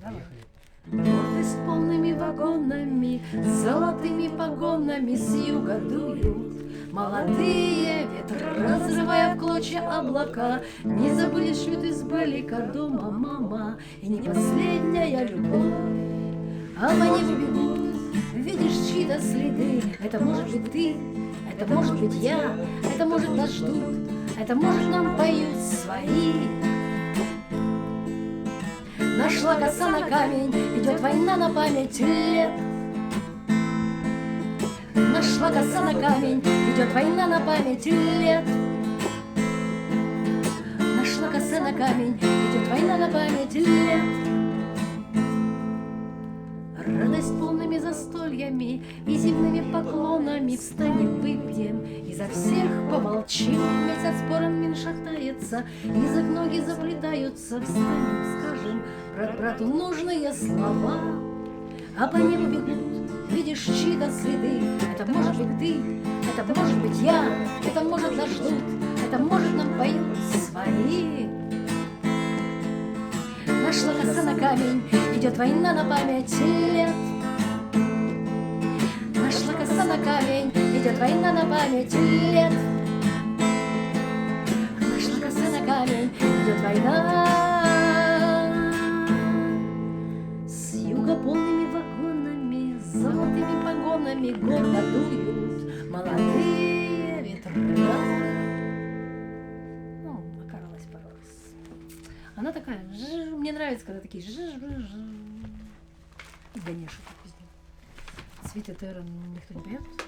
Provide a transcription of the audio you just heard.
Давай. Порты с полными вагонами, с золотыми погонами с юга дуют молодые ветра, разрывая в клочья облака. Не забудешь ведь из Балика дома, мама, и не последняя любовь. А по небу бегут, видишь чьи-то следы. Это может быть ты, это может быть я, это может нас ждут, это может нам поют свои. Нашла коса на камень, идет война на память лет. Нашла коса на камень, идет война на память лет. Нашла коса на камень, идет война на память лет. Радость полными застольями и земными поклонами. Встанем, выпьем и за всех помолчим. Месяц спором шатается, язык ноги заплетаются. Встанем, скажем брат брату нужные слова. А по небу бегут, видишь чьи-то следы. Это может быть ты, это может быть я, это может нас ждут, это может нам поют свои. Нашла коса на камень, идет война на память лет. Нашла коса на камень, идет война на память лет. Нашла коса на камень, идет война. С юга полными вагонами, с золотыми погонами гордо дуют молодые ветра. Она такая, мне нравится, когда такие Ганеша так везде. Цветы Терра никто не поет?